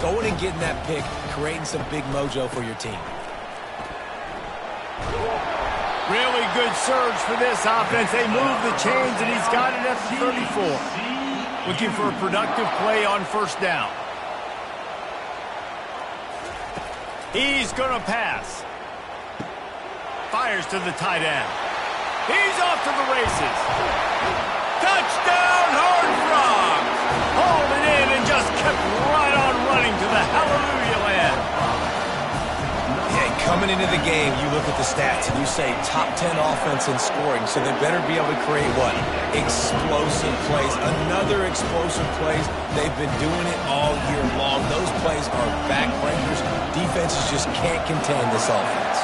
going and getting that pick, creating some big mojo for your team. Really good surge for this offense. They move the chains, and he's got it at the 34. Looking for a productive play on first down. He's going to pass. Fires to the tight end. He's off to the races. Touchdown, Hard Frogs! Hauled it in and just kept right on running to the hallelujah land. Yeah, coming into the game, you look at the stats and you say top 10 offense in scoring, so they better be able to create what? Explosive plays. Another explosive plays. They've been doing it all year long. Those plays are backbreakers. Defenses just can't contain this offense.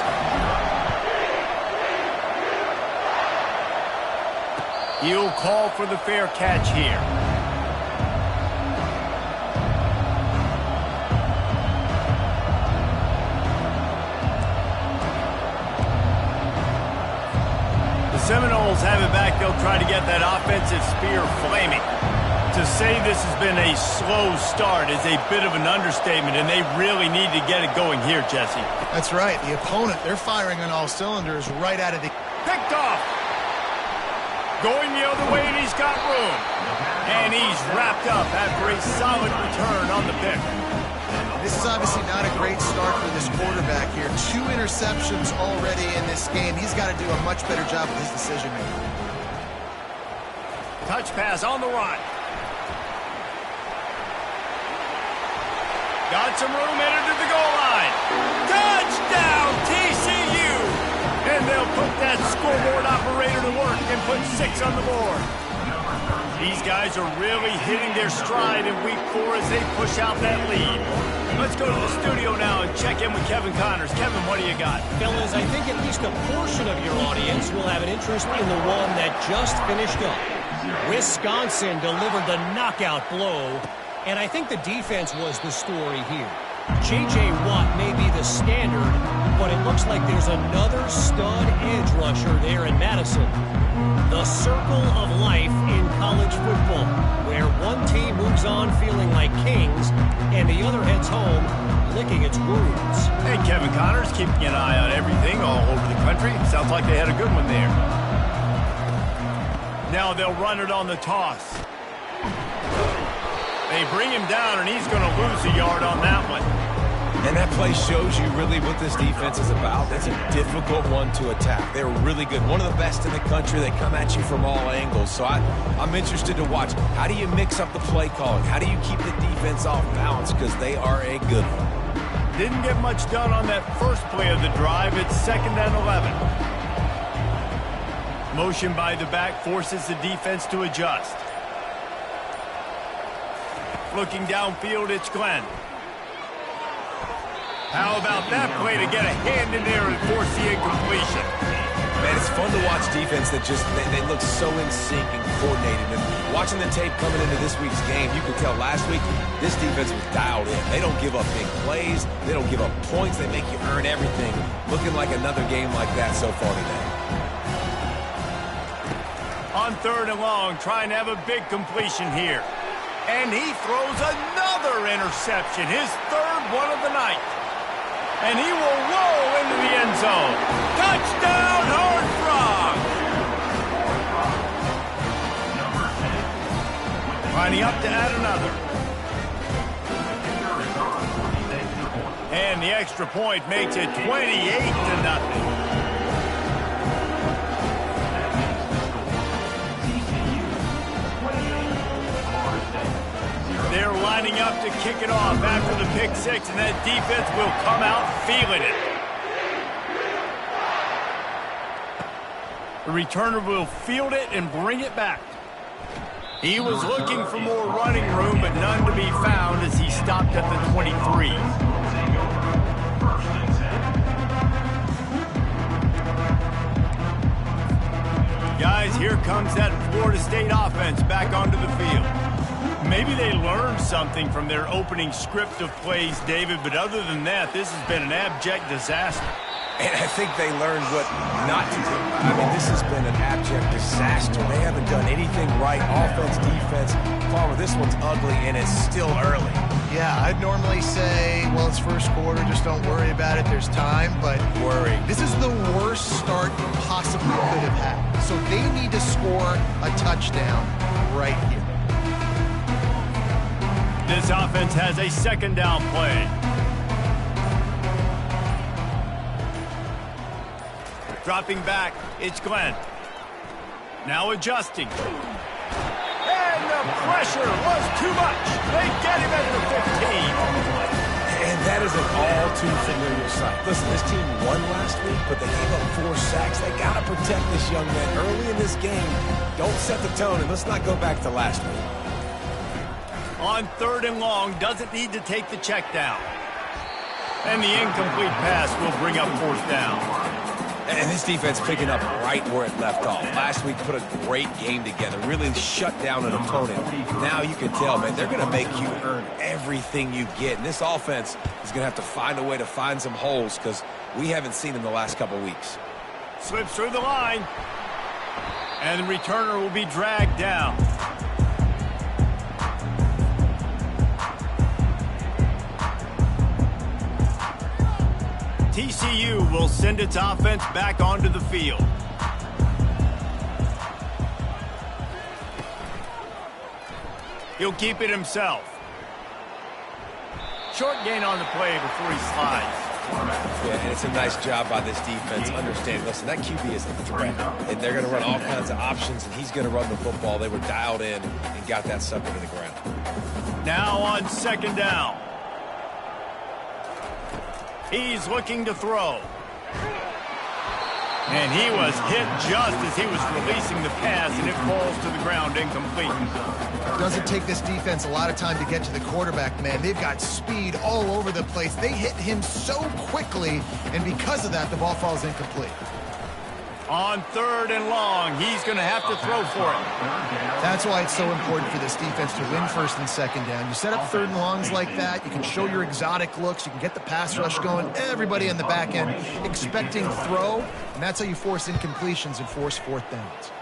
He'll call for the fair catch here. The Seminoles have it back. They'll try to get that offensive spear flaming. To say this has been a slow start is a bit of an understatement, and they really need to get it going here, Jesse. That's right. The opponent, they're firing on all cylinders right out of the... Picked off. Going the other way, and he's got room. And he's wrapped up after a solid return on the pick. This is obviously not a great start for this quarterback here. 2 interceptions already in this game. He's got to do a much better job with his decision-making. Touch pass on the run. Got some room, headed to the goal line. Touchdown, TCU! And they'll put that scoreboard operator to work and put 6 on the board. These guys are really hitting their stride in week 4 as they push out that lead. Let's go to the studio now and check in with Kevin Connors. Kevin, what do you got? Fellas, I think at least a portion of your audience will have an interest in the one that just finished up. Wisconsin delivered the knockout blow, and I think the defense was the story here. J.J. Watt may be the standard, but it looks like there's another stud edge rusher there in Madison. The circle of life in college football, where one team moves on feeling like kings, and the other heads home licking its wounds. Hey, Kevin Connors, keeping an eye on everything all over the country. Sounds like they had a good one there. Now they'll run it on the toss. They bring him down, and he's going to lose a yard on that one. And that play shows you really what this defense is about. It's a difficult one to attack. They're really good. One of the best in the country. They come at you from all angles. So I'm interested to watch. How do you mix up the play calling? How do you keep the defense off balance? Because they are a good one. Didn't get much done on that first play of the drive. It's 2nd and 11. Motion by the back forces the defense to adjust. Looking downfield, it's Glenn. How about that play to get a hand in there and force the incompletion? Man, it's fun to watch defense that just, they look so in sync and coordinated. And watching the tape coming into this week's game, you could tell last week this defense was dialed in. They don't give up big plays. They don't give up points. They make you earn everything. Looking like another game like that so far today. On 3rd and long, trying to have a big completion here. And he throws another interception, his 3rd one of the night. And he will roll into the end zone. Touchdown, Hard Frog! Lining up to add another. And the extra point makes it 28-0. They're lining up to kick it off after the pick 6, and that defense will come out feeling it. The returner will field it and bring it back. He was looking for more running room, but none to be found as he stopped at the 23. Guys, here comes that Florida State offense back onto the field. Maybe they learned something from their opening script of plays, David, but other than that, this has been an abject disaster. And I think they learned what not to do. I mean, this has been an abject disaster. They haven't done anything right, offense, defense. Farmer, this one's ugly, and it's still early. Yeah, I'd normally say, well, it's first quarter, just don't worry about it, there's time, but this is the worst start you possibly could have had. So they need to score a touchdown right here. This offense has a second down play. Dropping back, it's Glenn. Now adjusting. And the pressure was too much. They get him at the 15. And that is an all-too-familiar sight. Listen, this team won last week, but they gave up 4 sacks. They got to protect this young man early in this game. Don't set the tone, and let's not go back to last week. On 3rd and long, doesn't need to take the check down. And the incomplete pass will bring up 4th down. And this defense picking up right where it left off. Last week put a great game together, really shut down an opponent. Now you can tell, man, they're going to make you earn everything you get. And this offense is going to have to find a way to find some holes because we haven't seen them the last couple weeks. Slips through the line. And the returner will be dragged down. TCU will send its offense back onto the field. He'll keep it himself. Short gain on the play before he slides. Yeah, and it's a nice job by this defense. Understand, listen, that QB is a threat. And they're going to run all kinds of options, and he's going to run the football. They were dialed in and got that sucker to the ground. Now on 2nd down. He's looking to throw. And he was hit just as he was releasing the pass, and it falls to the ground incomplete. It doesn't take this defense a lot of time to get to the quarterback, man. They've got speed all over the place. They hit him so quickly, and because of that, the ball falls incomplete. On 3rd and long, he's going to have to throw for it. That's why it's so important for this defense to win 1st and 2nd down. You set up 3rd and longs like that, you can show your exotic looks, you can get the pass rush going, everybody in the back end expecting throw, and that's how you force incompletions and force 4th downs.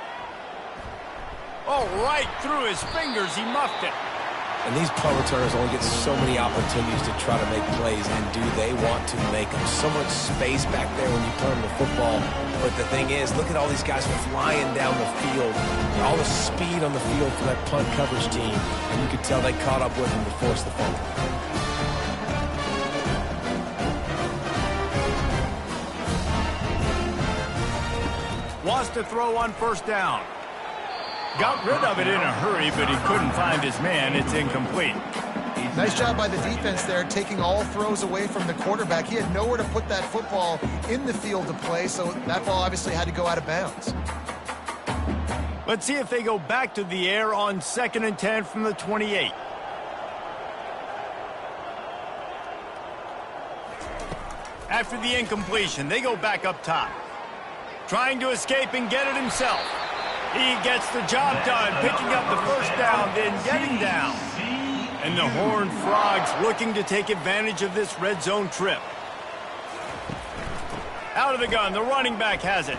Oh, right through his fingers, he muffed it. And these punt returners only get so many opportunities to try to make plays, and do they want to make them? So much space back there when you turn the football. But the thing is, look at all these guys flying down the field. All the speed on the field for that punt coverage team. And you could tell they caught up with them to force the fumble. Wants to throw on 1st down. Got rid of it in a hurry, but he couldn't find his man. It's incomplete. Nice job by the defense there, taking all throws away from the quarterback. He had nowhere to put that football in the field to play, so that ball obviously had to go out of bounds. Let's see if they go back to the air on 2nd and 10 from the 28. After the incompletion, they go back up top. Trying to escape and get it himself. He gets the job done, picking up the 1st down, then getting down. And the Horned Frogs looking to take advantage of this red zone trip. Out of the gun, the running back has it.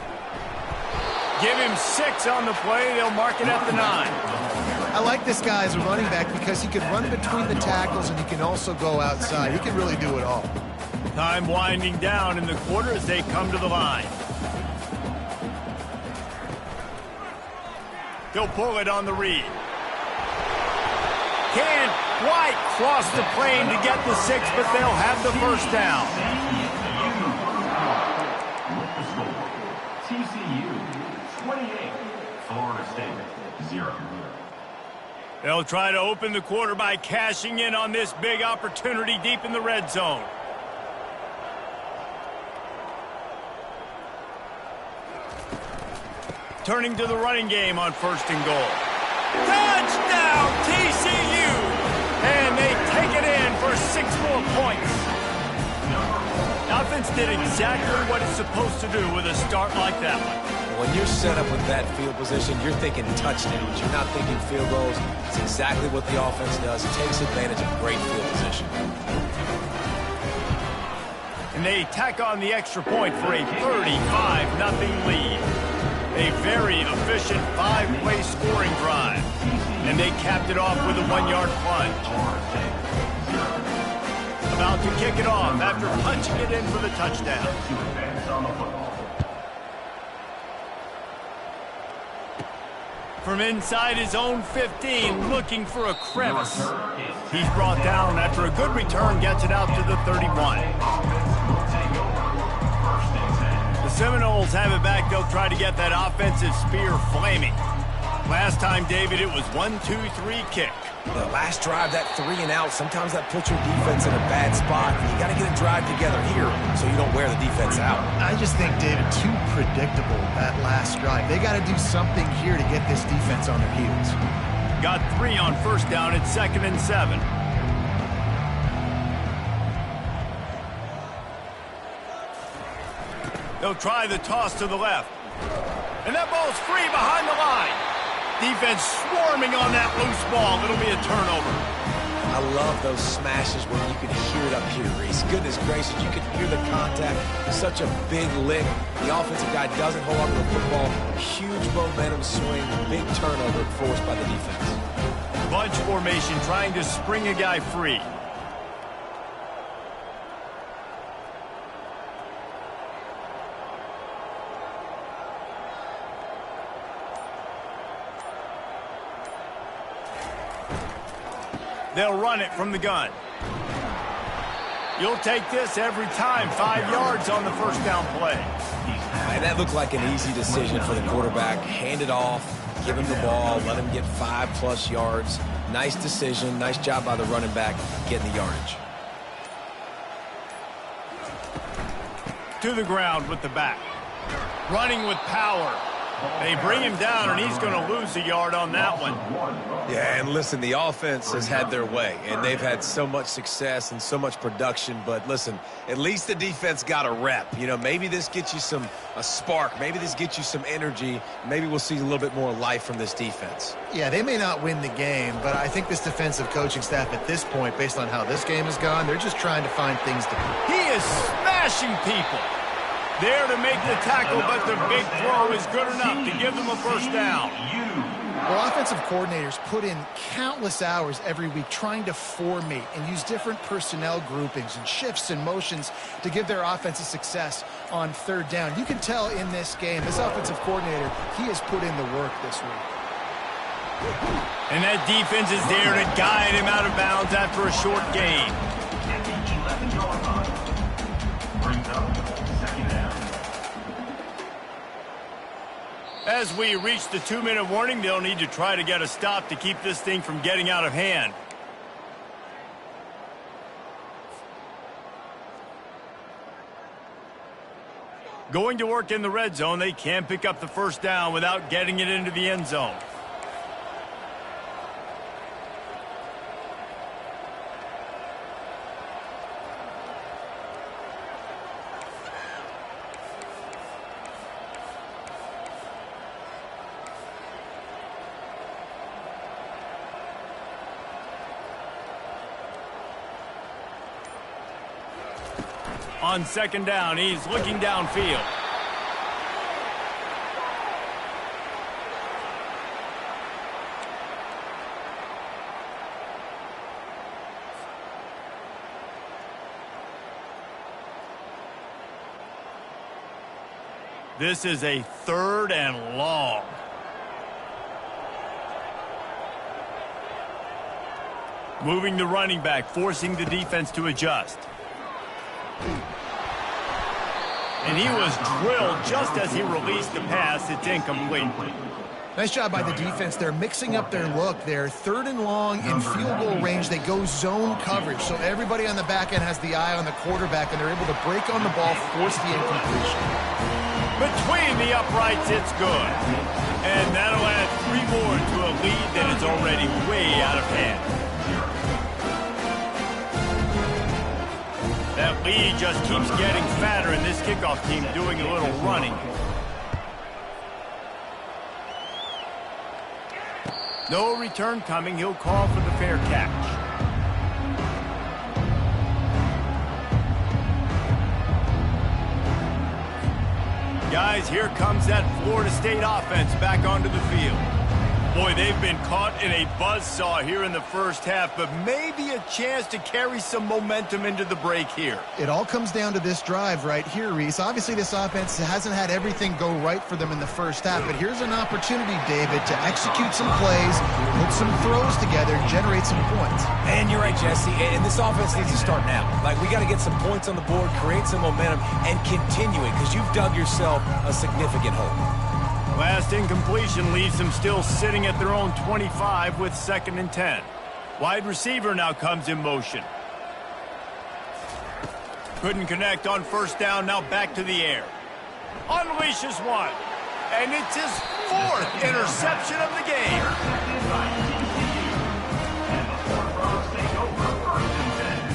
Give him 6 on the play, they'll mark it at the 9. I like this guy as a running back because he can run between the tackles and he can also go outside. He can really do it all. Time winding down in the quarter as they come to the line. He'll pull it on the read. Can't quite cross the plane to get the 6, but they'll have the 1st down. TCU 28, Florida State 0. They'll try to open the quarter by cashing in on this big opportunity deep in the red zone. Turning to the running game on 1st and goal. Touchdown, TCU! And they take it in for 6 more points. The offense did exactly what it's supposed to do with a start like that one. When you're set up with that field position, you're thinking touchdowns. You're not thinking field goals. It's exactly what the offense does. It takes advantage of great field position. And they tack on the extra point for a 35-0 lead. A very efficient 5-play scoring drive. And they capped it off with a 1-yard plunge. about to kick it off after punching it in for the touchdown. To advance on the football. From inside his own 15, looking for a crevice. He's brought down after a good return, gets it out to the 31. The Seminoles have it back. They'll try to get that offensive spear flaming. Last time, David, it was 1-2-3 kick. The last drive, that 3 and out, sometimes that puts your defense in a bad spot. You got to get a drive together here so you don't wear the defense out. I just think, David, too predictable that last drive. They got to do something here to get this defense on their heels. Got 3 on first down at 2nd and 7. They'll try the toss to the left. And that ball's free behind the line. Defense swarming on that loose ball. It'll be a turnover. I love those smashes when you can hear it up here, Reese. Goodness gracious, you can hear the contact. Such a big lick. The offensive guy doesn't hold on to the football. Huge momentum swing. Big turnover forced by the defense. Bunch formation trying to spring a guy free. They'll run it from the gun. You'll take this every time. 5 yards on the first down play. And that looked like an easy decision for the quarterback. Hand it off, give him the ball, let him get 5+ yards. Nice decision. Nice job by the running back getting the yardage. To the ground with the back. Running with power. They bring him down, and he's going to lose a yard on that one. Yeah, and listen, the offense has had their way, and they've had so much success and so much production. But listen, at least the defense got a rep. You know, maybe this gets you a spark. Maybe this gets you some energy. Maybe we'll see a little bit more life from this defense. Yeah, they may not win the game, but I think this defensive coaching staff at this point, based on how this game has gone, they're just trying to find things to do. He is smashing people. There to make the tackle, but the big throw is good enough to give them a first down. Well, offensive coordinators put in countless hours every week trying to formate and use different personnel groupings and shifts and motions to give their offensive success on 3rd down. You can tell in this game, this offensive coordinator, he has put in the work this week. And that defense is there to guide him out of bounds after a short gain. At the 11-yard line. Brings up 2nd down. As we reach the 2-minute warning, they'll need to try to get a stop to keep this thing from getting out of hand. Going to work in the red zone, they can't pick up the first down without getting it into the end zone. On 2nd down, he's looking downfield. This is a 3rd and long. Moving the running back, forcing the defense to adjust. And he was drilled just as he released the pass. It's incomplete. Nice job by the defense. They're mixing up their look. They're 3rd and long in field goal range. They go zone coverage. So everybody on the back end has the eye on the quarterback, and they're able to break on the ball, force the incompletion. Between the uprights, it's good. And that'll add 3 more to a lead that is already way out of hand. That lead just keeps getting fatter, and this kickoff team doing a little running. No return coming. He'll call for the fair catch. Guys, here comes that Florida State offense back onto the field. Boy, they've been caught in a buzzsaw here in the first half, but maybe a chance to carry some momentum into the break here. It all comes down to this drive right here, Reese. Obviously, this offense hasn't had everything go right for them in the first half, but here's an opportunity, David, to execute some plays, put some throws together, generate some points. And you're right, Jesse, and this offense needs to start now. Like, we got to get some points on the board, create some momentum, and continue it, because you've dug yourself a significant hole. Last incompletion leaves them still sitting at their own 25 with 2nd and 10. Wide receiver now comes in motion. Couldn't connect on 1st down, now back to the air. Unleashes one. And it's his 4th interception of the game. And the Horned Frogs take over 1st and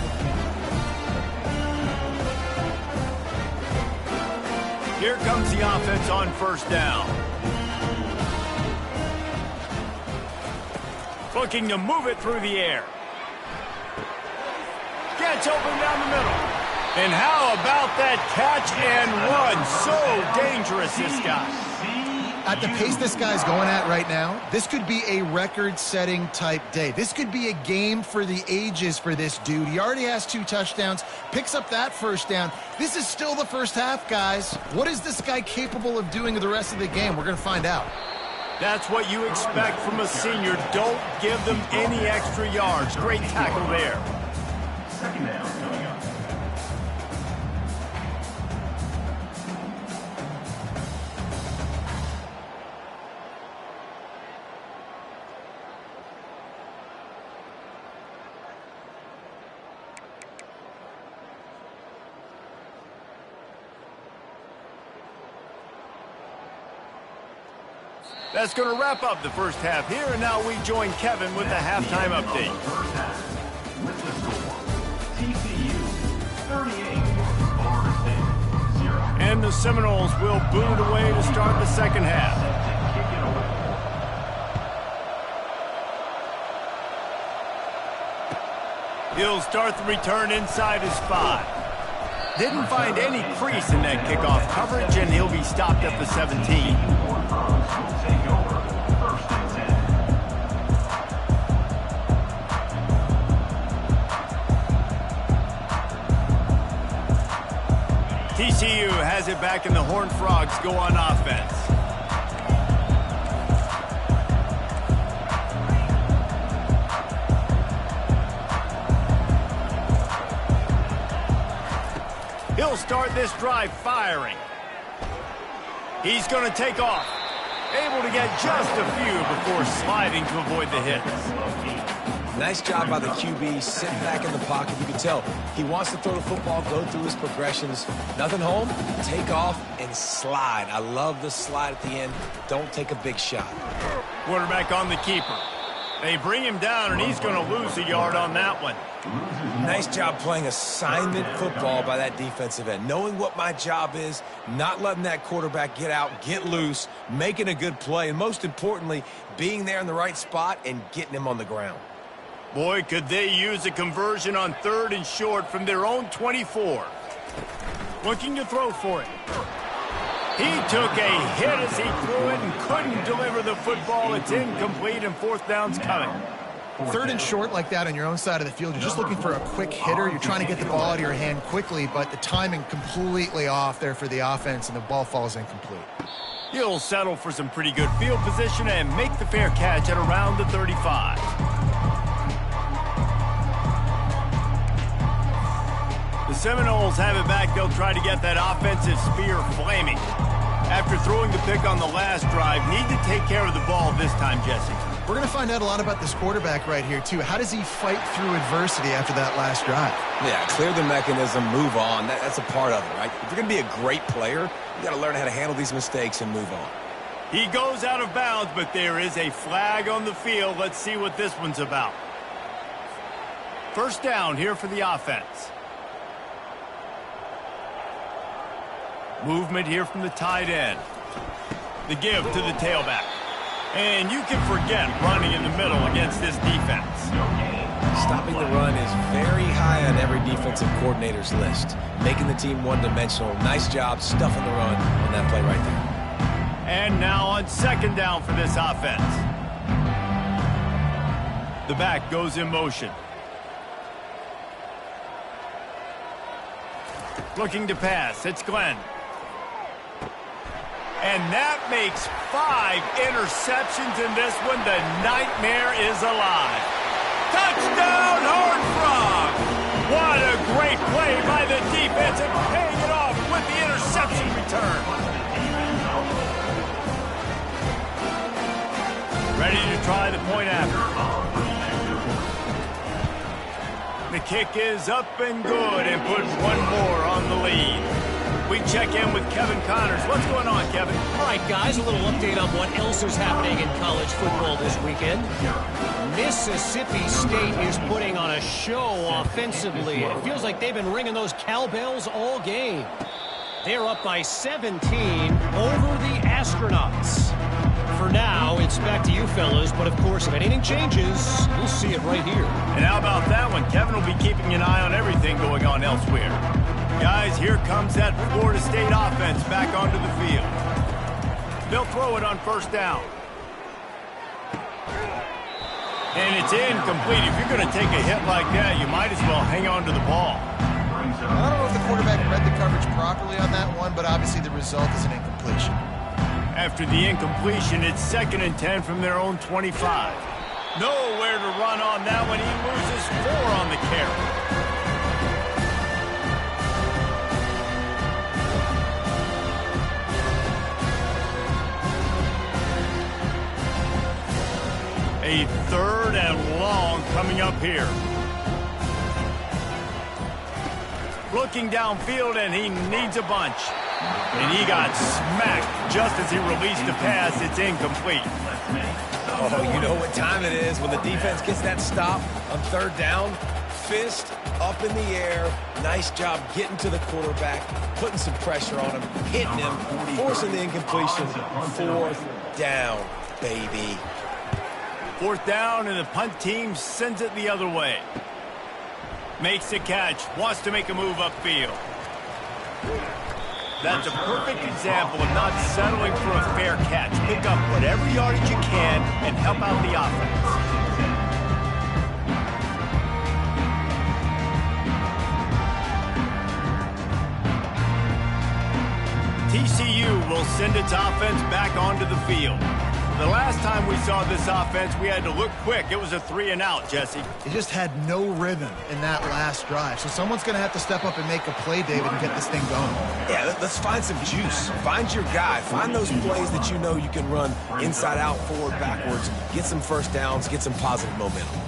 10. Here comes the offense on 1st down. Looking to move it through the air. Gets open down the middle. And how about that catch and run? So dangerous, this guy. At the pace this guy's going at right now, this could be a record-setting type day. This could be a game for the ages for this dude. He already has 2 touchdowns, picks up that 1st down. This is still the first half, guys. What is this guy capable of doing the rest of the game? We're going to find out. That's what you expect from a senior. Don't give them any extra yards. Great tackle there. 2nd down coming up. That's going to wrap up the first half here, and now we join Kevin with the halftime update. First half. With the score, TCU 38, Florida State 0. And the Seminoles will boot it away to start the second half. Kick it away. He'll start the return inside his 5. Didn't find any crease in that kickoff coverage, and he'll be stopped at the 17. Horned Frogs will take over 1st and 10. TCU has it back, and the Horned Frogs go on offense. He'll start this drive firing. He's going to take off. Able to get just a few before sliding to avoid the hits. Nice job by the QB, sitting back in the pocket. You can tell he wants to throw the football, go through his progressions. Nothing home, take off, and slide. I love the slide at the end. Don't take a big shot. Quarterback on the keeper. They bring him down, and he's going to lose a yard on that one. Nice job playing assignment football by that defensive end. Knowing what my job is, not letting that quarterback get out, get loose, making a good play, and most importantly, being there in the right spot and getting him on the ground. Boy, could they use a conversion on 3rd and short from their own 24. Looking to throw for it. He took a hit as he threw it and couldn't deliver the football. It's incomplete, and 4th down's coming. 3rd and short like that on your own side of the field, you're just looking for a quick hitter. You're trying to get the ball out of your hand quickly, but the timing completely off there for the offense, and the ball falls incomplete. He'll settle for some pretty good field position and make the fair catch at around the 35. The Seminoles have it back. They'll try to get that offensive spear flaming. After throwing the pick on the last drive, need to take care of the ball this time, Jesse. We're going to find out a lot about this quarterback right here, too. How does he fight through adversity after that last drive? Yeah, clear the mechanism, move on. That's a part of it, right? If you're going to be a great player, you got to learn how to handle these mistakes and move on. He goes out of bounds, but there is a flag on the field. Let's see what this one's about. 1st down here for the offense. Movement here from the tight end. The give to the tailback. And you can forget running in the middle against this defense. Stopping the run is very high on every defensive coordinator's list. Making the team one-dimensional. Nice job stuffing the run on that play right there. And now on 2nd down for this offense. The back goes in motion. Looking to pass. It's Glenn. And that makes 5 interceptions in this one. The nightmare is alive. Touchdown, Horned Frog! What a great play by the defense and paying it off with the interception return. Ready to try the point after. The kick is up and good and puts one more on the lead. We check in with Kevin Connors. What's going on, Kevin? All right, guys, a little update on what else is happening in college football this weekend. Mississippi State is putting on a show offensively. It feels like they've been ringing those cowbells all game. They're up by 17 over the Astronauts. For now, it's back to you fellas, but of course, if anything changes, you'll see it right here. And how about that one? Kevin will be keeping an eye on everything going on elsewhere. Guys, here comes that Florida State offense back onto the field. They'll throw it on first down. And it's incomplete. If you're going to take a hit like that, you might as well hang on to the ball. I don't know if the quarterback read the coverage properly on that one, but obviously the result is an incompletion. After the incompletion, it's 2nd and 10 from their own 25. Nowhere to run on that one. He loses 4 on the carry. A 3rd and long coming up here. Looking downfield, and he needs a bunch. And he got smacked just as he released the pass. It's incomplete. Oh, you know what time it is when the defense gets that stop on 3rd down. Fist up in the air. Nice job getting to the quarterback, putting some pressure on him, hitting him, forcing the incompletion. 4th down, baby. 4th down, and the punt team sends it the other way. Makes the catch, wants to make a move upfield. That's a perfect example of not settling for a fair catch. Pick up whatever yardage you can and help out the offense. TCU will send its offense back onto the field. The last time we saw this offense, we had to look quick. It was a 3-and-out, Jesse. It just had no rhythm in that last drive. So someone's going to have to step up and make a play, David, and get this thing going. Yeah, let's find some juice. Find your guy. Find those plays that you know you can run inside out, forward, backwards. Get some first downs. Get some positive momentum.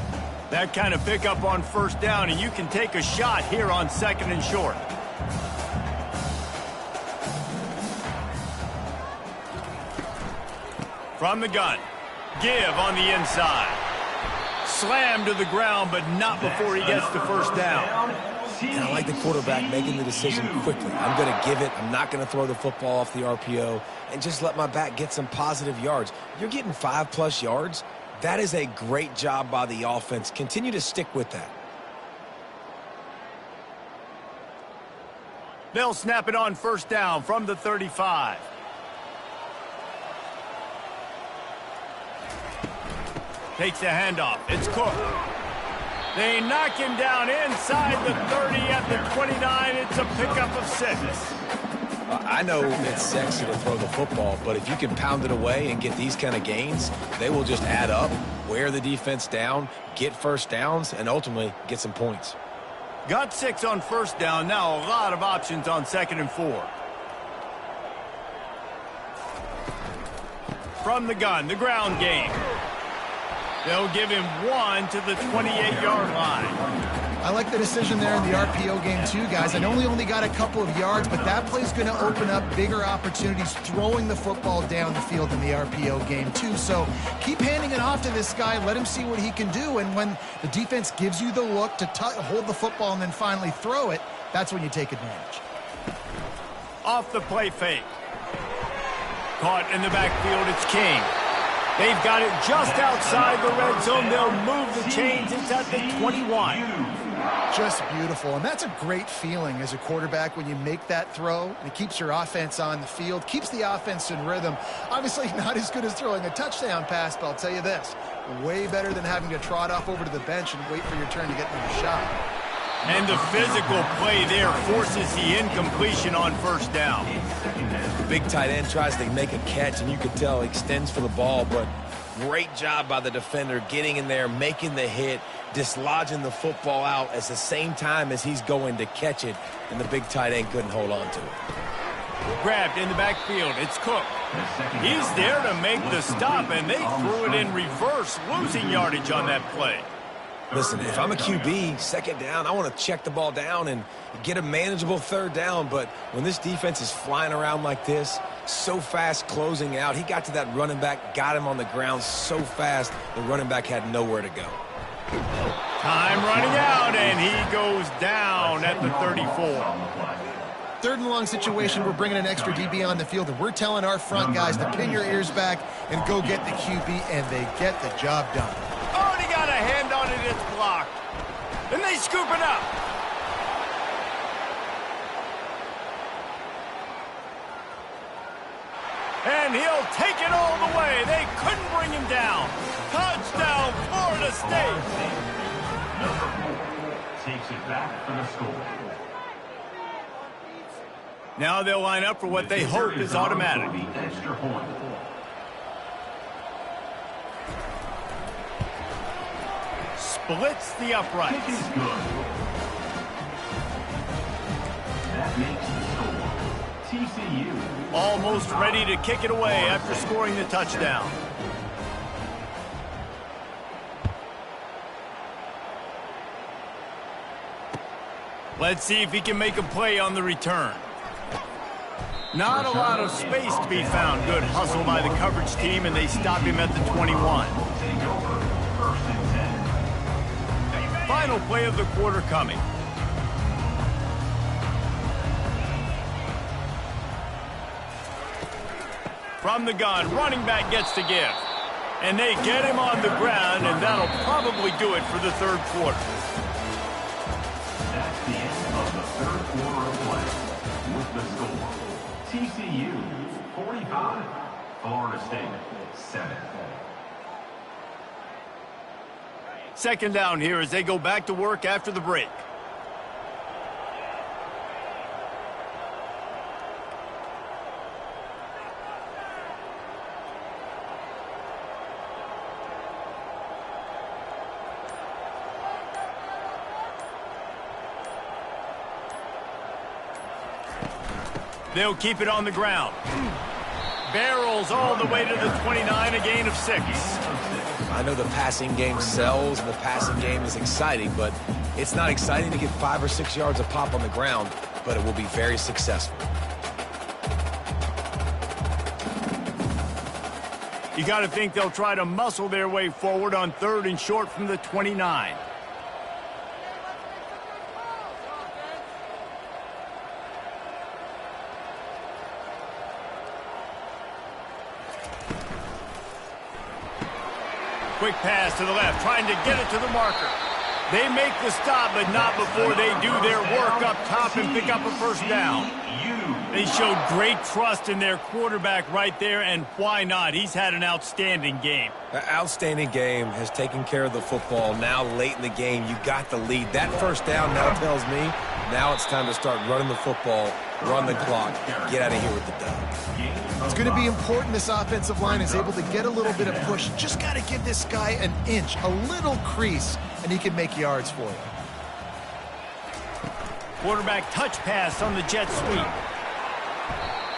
That kind of pickup on 1st down, and you can take a shot here on 2nd and short. From the gun. Give on the inside. Slam to the ground, but not before he gets the 1st down. And I like the quarterback making the decision quickly. I'm going to give it. I'm not going to throw the football off the RPO and just let my back get some positive yards. You're getting 5+ yards. That is a great job by the offense. Continue to stick with that. They'll snap it on 1st down from the 35. Takes the handoff. It's Cook. They knock him down inside the 30 at the 29. It's a pickup of 6. I know it's sexy to throw the football, but if you can pound it away and get these kind of gains, they will just add up, wear the defense down, get first downs, and ultimately get some points. Got 6 on 1st down. Now a lot of options on 2nd and 4. From the gun, the ground game. They'll give him 1 to the 28-yard line. I like the decision there in the RPO game too, guys. I know he only got a couple of yards, but that play's going to open up bigger opportunities throwing the football down the field in the RPO game too. So keep handing it off to this guy. Let him see what he can do. And when the defense gives you the look to hold the football and then finally throw it, that's when you take advantage. Off the play fake. Caught in the backfield, it's King. They've got it just outside the red zone. They'll move the chains. It's at the 21. Just beautiful, and that's a great feeling as a quarterback when you make that throw. It keeps your offense on the field, keeps the offense in rhythm. Obviously not as good as throwing a touchdown pass, but I'll tell you this, way better than having to trot off over to the bench and wait for your turn to get another shot. And the physical play there forces the incompletion on first down. The big tight end tries to make a catch, and you can tell he extends for the ball, but great job by the defender getting in there, making the hit, dislodging the football out at the same time as he's going to catch it, and the big tight end couldn't hold on to it. Grabbed in the backfield. It's Cook. He's there to make the stop, and they threw it in reverse, losing yardage on that play. Listen, if I'm a QB, second down, I want to check the ball down and get a manageable third down. But when this defense is flying around like this, so fast closing out, he got to that running back, got him on the ground so fast, the running back had nowhere to go. Time running out, and he goes down at the 34. Third and long situation, we're bringing an extra DB on the field, and we're telling our front guys to pin your ears back and go get the QB, and they get the job done. Already got a hand on it, it's blocked. And they scoop it up. And he'll take it all the way. They couldn't bring him down. Touchdown, Florida State. Number 4 takes it back for the score. Now they'll line up for what they hope is automatic. The extra point. Splits the uprights. Kick is good. That makes the score TCU. Almost ready to kick it away after scoring the touchdown. Let's see if he can make a play on the return. Not a lot of space to be found. Good hustle by the coverage team, and they stop him at the 21. Take over. First and 10. Final play of the quarter coming. From the gun, running back gets to give. And they get him on the ground, and that'll probably do it for the third quarter. That's the end of the third quarter of play. With the score, TCU 45, Florida State 7. Second down here as they go back to work after the break. They'll keep it on the ground. Barrels all the way to the 29, a gain of 6. I know the passing game sells and the passing game is exciting, but it's not exciting to get 5 or 6 yards of pop on the ground, but it will be very successful. You got to think they'll try to muscle their way forward on third and short from the 29. Quick pass to the left, trying to get it to the marker. They make the stop, but not before they do their work up top and pick up a first down. They showed great trust in their quarterback right there, and why not? He's had an outstanding game. An outstanding game, has taken care of the football. Now late in the game, you got the lead. That first down now tells me now it's time to start running the football, run the clock, get out of here with the dub. It's going to be important this offensive line is able to get a little bit of push. Just got to give this guy an inch, a little crease, and he can make yards for you. Quarterback touch pass on the jet sweep.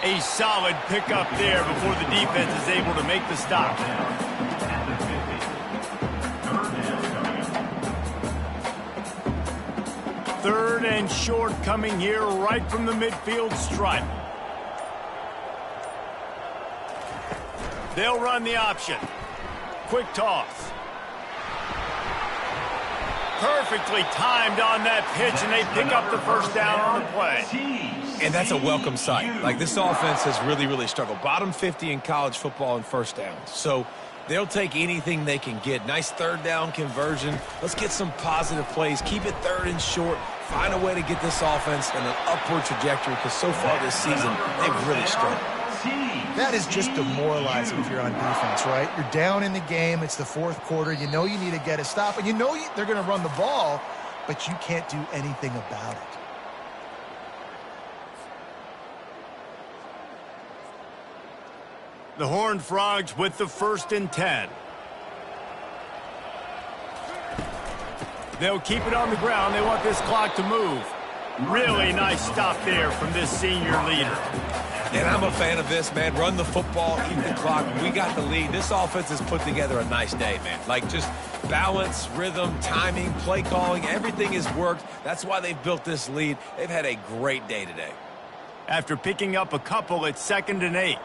A solid pickup there before the defense is able to make the stop. Third and short coming here right from the midfield stripe. They'll run the option. Quick toss. Perfectly timed on that pitch, and they pick up the first down on the play. And that's a welcome sight. Like, this offense has really, really struggled. Bottom 50 in college football in first downs. So They'll take anything they can get. Nice third down conversion. Let's get some positive plays. Keep it third and short. Find a way to get this offense in an upward trajectory because so far this season, they've really struggled. That is just demoralizing if you're on defense, right? You're down in the game. It's the fourth quarter. You know you need to get a stop, and you know they're going to run the ball, but you can't do anything about it. The Horned Frogs with the 1st and 10. They'll keep it on the ground. They want this clock to move. Really nice stop there from this senior leader. And I'm a fan of this, man. Run the football, eat the clock. We got the lead. This offense has put together a nice day, man. Like just balance, rhythm, timing, play calling, everything has worked. That's why they've built this lead. They've had a great day today. After picking up a couple, it's 2nd and 8.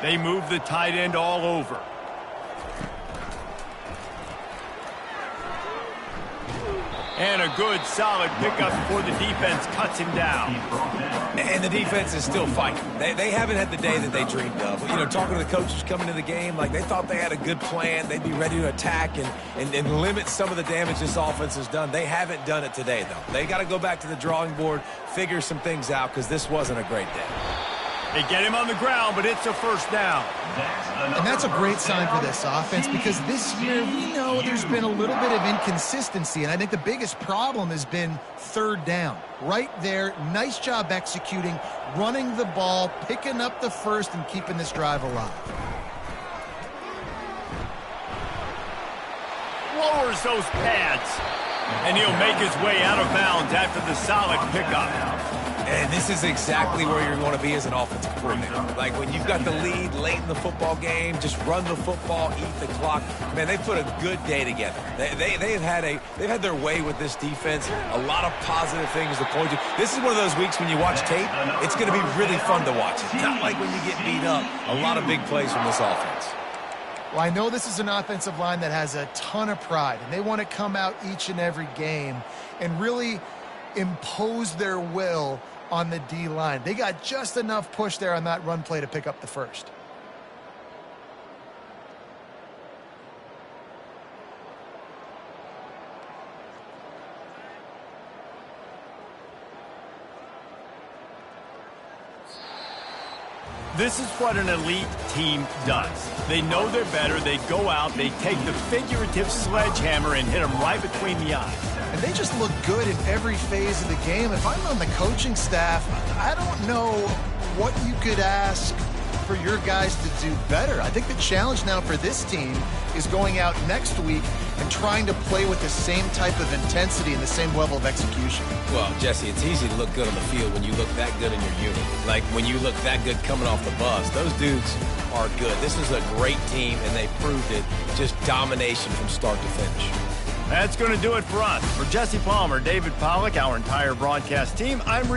They move the tight end all over. And a good, solid pickup before the defense cuts him down. And the defense is still fighting. They haven't had the day that they dreamed of. You know, talking to the coaches coming into the game, like they thought they had a good plan. They'd be ready to attack and limit some of the damage this offense has done. They haven't done it today, though. They got to go back to the drawing board, figure some things out, because this wasn't a great day. They get him on the ground, but it's a 1st down. And that's a great sign for this offense because this year we know there's been a little bit of inconsistency, and I think the biggest problem has been 3rd down. Right there, nice job executing, running the ball, picking up the 1st, and keeping this drive alive. Lowers those pads. And he'll make his way out of bounds after the solid pickup. And this is exactly where you're going to be as an offensive coordinator. Like when you've got the lead late in the football game, just run the football, eat the clock. Man, they put a good day together. They've had their way with this defense. A lot of positive things to point to. This is one of those weeks when you watch tape, it's going to be really fun to watch. It's not like when you get beat up. A lot of big plays from this offense. Well, I know this is an offensive line that has a ton of pride, and they want to come out each and every game and really impose their will on the D-line. They got just enough push there on that run play to pick up the 1st. This is what an elite team does. They know they're better. They go out. They take the figurative sledgehammer and hit them right between the eyes. And they just look good in every phase of the game. If I'm on the coaching staff, I don't know what you could ask for your guys to do better. I think the challenge now for this team is going out next week and trying to play with the same type of intensity and the same level of execution. Well, Jesse, it's easy to look good on the field when you look that good in your unit. Like when you look that good coming off the bus. Those dudes are good. This is a great team, and they proved it. Just domination from start to finish. That's going to do it for us. For Jesse Palmer, David Pollack, our entire broadcast team, I'm